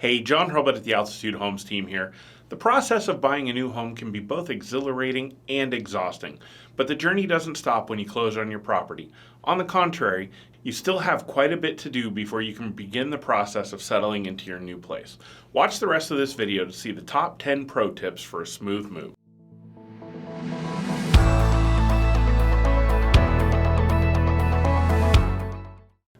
Hey, John Hurlbut at the Altitude Homes team here. The process of buying a new home can be both exhilarating and exhausting, but the journey doesn't stop when you close on your property. On the contrary, you still have quite a bit to do before you can begin the process of settling into your new place. Watch the rest of this video to see the top 10 pro tips for a smooth move.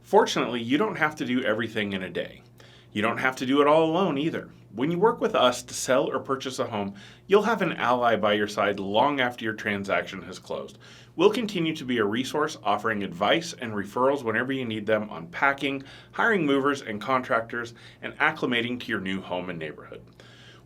Fortunately, you don't have to do everything in a day. You don't have to do it all alone either. When you work with us to sell or purchase a home, you'll have an ally by your side long after your transaction has closed. We'll continue to be a resource offering advice and referrals whenever you need them on packing, hiring movers and contractors, and acclimating to your new home and neighborhood.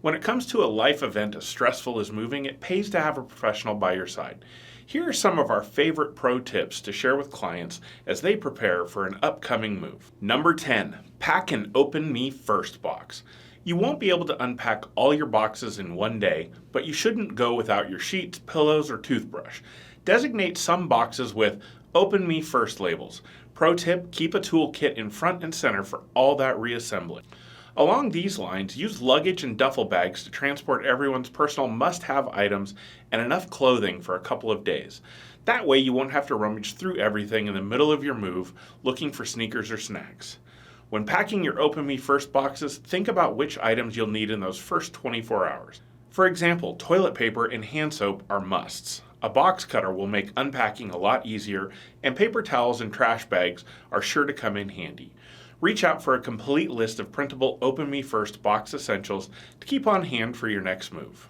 When it comes to a life event as stressful as moving, it pays to have a professional by your side. Here are some of our favorite pro tips to share with clients as they prepare for an upcoming move. Number 10, pack an Open Me First box. You won't be able to unpack all your boxes in one day, but you shouldn't go without your sheets, pillows, or toothbrush. Designate some boxes with Open Me First labels. Pro tip, keep a toolkit in front and center for all that reassembly. Along these lines, use luggage and duffel bags to transport everyone's personal must-have items and enough clothing for a couple of days. That way you won't have to rummage through everything in the middle of your move looking for sneakers or snacks. When packing your Open Me First boxes, think about which items you'll need in those first 24 hours. For example, toilet paper and hand soap are musts. A box cutter will make unpacking a lot easier, and paper towels and trash bags are sure to come in handy. Reach out for a complete list of printable Open Me First box essentials to keep on hand for your next move.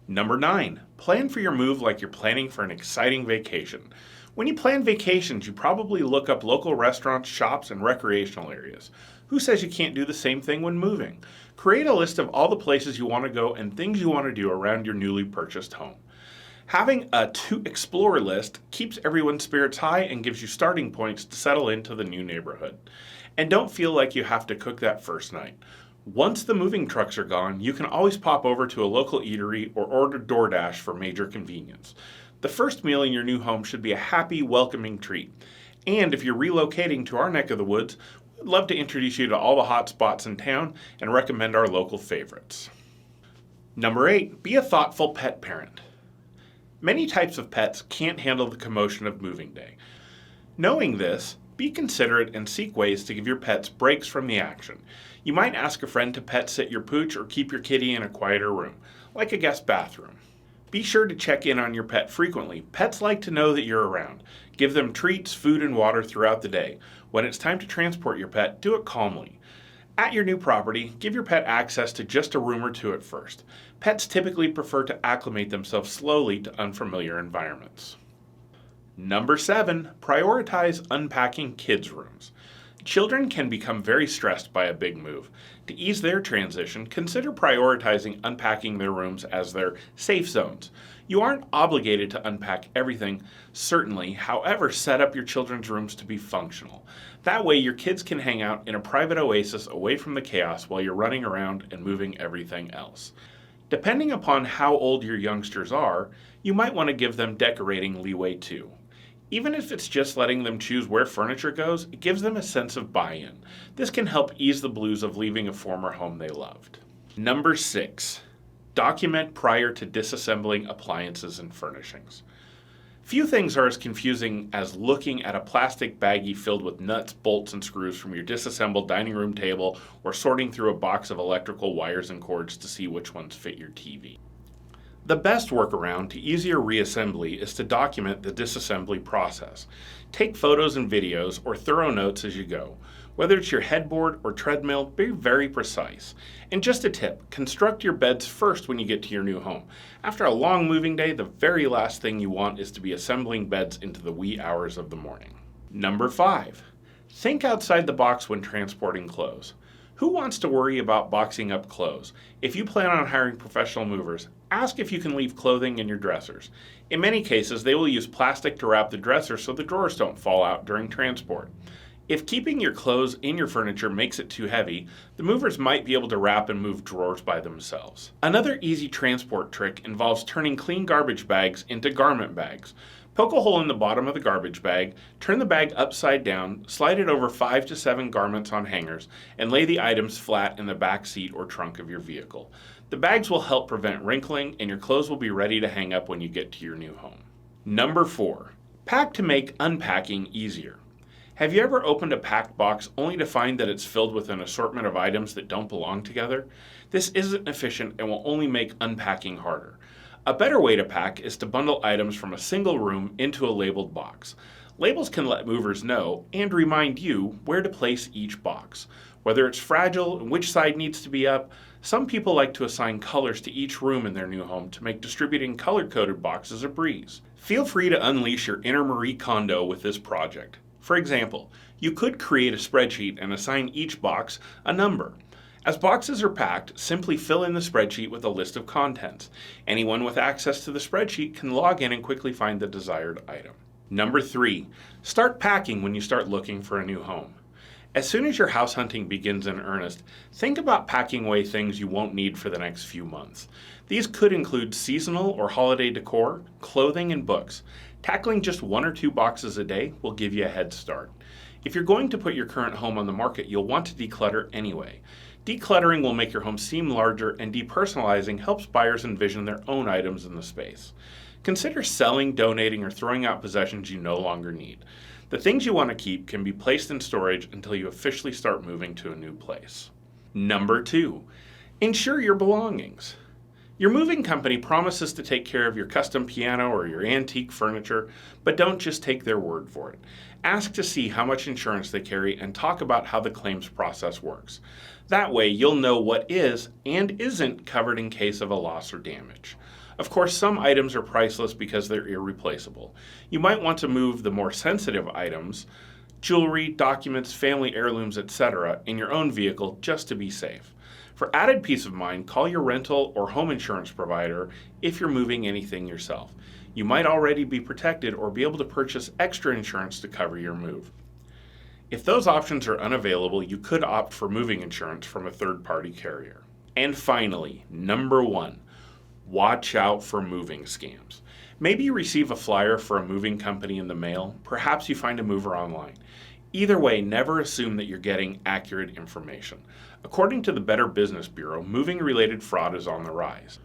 Number 9, plan for your move like you're planning for an exciting vacation. When you plan vacations, you probably look up local restaurants, shops, and recreational areas. Who says you can't do the same thing when moving? Create a list of all the places you want to go and things you want to do around your newly purchased home. Having a to explore list keeps everyone's spirits high and gives you starting points to settle into the new neighborhood. And don't feel like you have to cook that first night. Once the moving trucks are gone, you can always pop over to a local eatery or order DoorDash for major convenience. The first meal in your new home should be a happy, welcoming treat. And if you're relocating to our neck of the woods, we'd love to introduce you to all the hot spots in town and recommend our local favorites. Number 8, be a thoughtful pet parent. Many types of pets can't handle the commotion of moving day. Knowing this, be considerate and seek ways to give your pets breaks from the action. You might ask a friend to pet sit your pooch or keep your kitty in a quieter room, like a guest bathroom. Be sure to check in on your pet frequently. Pets like to know that you're around. Give them treats, food, and water throughout the day. When it's time to transport your pet, do it calmly. At your new property, give your pet access to just a room or two at first. Pets typically prefer to acclimate themselves slowly to unfamiliar environments. Number 7, prioritize unpacking kids' rooms. Children can become very stressed by a big move. To ease their transition, consider prioritizing unpacking their rooms as their safe zones. You aren't obligated to unpack everything, certainly, however, set up your children's rooms to be functional. That way your kids can hang out in a private oasis away from the chaos while you're running around and moving everything else. Depending upon how old your youngsters are, you might want to give them decorating leeway too. Even if it's just letting them choose where furniture goes, it gives them a sense of buy-in. This can help ease the blues of leaving a former home they loved. Number 6, document prior to disassembling appliances and furnishings. Few things are as confusing as looking at a plastic baggie filled with nuts, bolts, and screws from your disassembled dining room table or sorting through a box of electrical wires and cords to see which ones fit your TV. The best workaround to ease your reassembly is to document the disassembly process. Take photos and videos or thorough notes as you go. Whether it's your headboard or treadmill, be very precise. And just a tip, construct your beds first when you get to your new home. After a long moving day, the very last thing you want is to be assembling beds into the wee hours of the morning. Number 5, think outside the box when transporting clothes. Who wants to worry about boxing up clothes? If you plan on hiring professional movers, ask if you can leave clothing in your dressers. In many cases, they will use plastic to wrap the dresser so the drawers don't fall out during transport. If keeping your clothes in your furniture makes it too heavy, the movers might be able to wrap and move drawers by themselves. Another easy transport trick involves turning clean garbage bags into garment bags. Poke a hole in the bottom of the garbage bag, turn the bag upside down, slide it over 5 to 7 garments on hangers, and lay the items flat in the back seat or trunk of your vehicle. The bags will help prevent wrinkling, and your clothes will be ready to hang up when you get to your new home. Number 4. Pack to make unpacking easier. Have you ever opened a packed box only to find that it's filled with an assortment of items that don't belong together? This isn't efficient and will only make unpacking harder. A better way to pack is to bundle items from a single room into a labeled box. Labels can let movers know and remind you where to place each box. Whether it's fragile and which side needs to be up, some people like to assign colors to each room in their new home to make distributing color-coded boxes a breeze. Feel free to unleash your inner Marie Kondo with this project. For example, you could create a spreadsheet and assign each box a number. As boxes are packed, simply fill in the spreadsheet with a list of contents. Anyone with access to the spreadsheet can log in and quickly find the desired item. Number 3, start packing when you start looking for a new home. As soon as your house hunting begins in earnest, think about packing away things you won't need for the next few months. These could include seasonal or holiday decor, clothing, and books. Tackling just 1 or 2 boxes a day will give you a head start. If you're going to put your current home on the market, you'll want to declutter anyway. Decluttering will make your home seem larger, and depersonalizing helps buyers envision their own items in the space. Consider selling, donating, or throwing out possessions you no longer need. The things you want to keep can be placed in storage until you officially start moving to a new place. Number 2, insure your belongings. Your moving company promises to take care of your custom piano or your antique furniture, but don't just take their word for it. Ask to see how much insurance they carry and talk about how the claims process works. That way, you'll know what is and isn't covered in case of a loss or damage. Of course, some items are priceless because they're irreplaceable. You might want to move the more sensitive items, jewelry, documents, family heirlooms, etc., in your own vehicle just to be safe. For added peace of mind, call your rental or home insurance provider if you're moving anything yourself. You might already be protected or be able to purchase extra insurance to cover your move. If those options are unavailable, you could opt for moving insurance from a third-party carrier. And finally, number 1, watch out for moving scams. Maybe you receive a flyer for a moving company in the mail. Perhaps you find a mover online. Either way, never assume that you're getting accurate information. According to the Better Business Bureau, moving-related fraud is on the rise.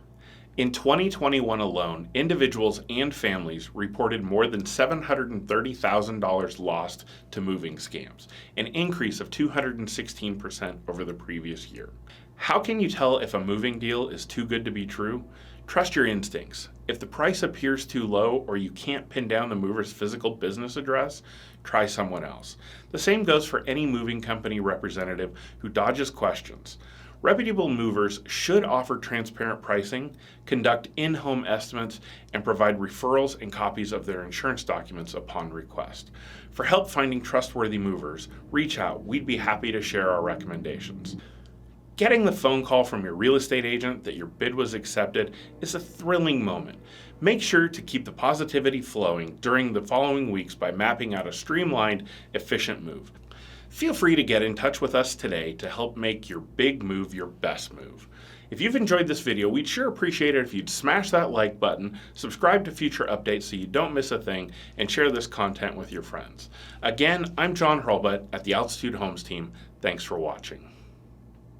In 2021 alone, individuals and families reported more than $730,000 lost to moving scams, an increase of 216% over the previous year. How can you tell if a moving deal is too good to be true? Trust your instincts. If the price appears too low or you can't pin down the mover's physical business address, try someone else. The same goes for any moving company representative who dodges questions. Reputable movers should offer transparent pricing, conduct in-home estimates, and provide referrals and copies of their insurance documents upon request. For help finding trustworthy movers, reach out. We'd be happy to share our recommendations. Getting the phone call from your real estate agent that your bid was accepted is a thrilling moment. Make sure to keep the positivity flowing during the following weeks by mapping out a streamlined, efficient move. Feel free to get in touch with us today to help make your big move your best move. If you've enjoyed this video, we'd sure appreciate it if you'd smash that like button, subscribe to future updates so you don't miss a thing, and share this content with your friends. Again, I'm John Hurlbut at the Altitude Homes team. Thanks for watching.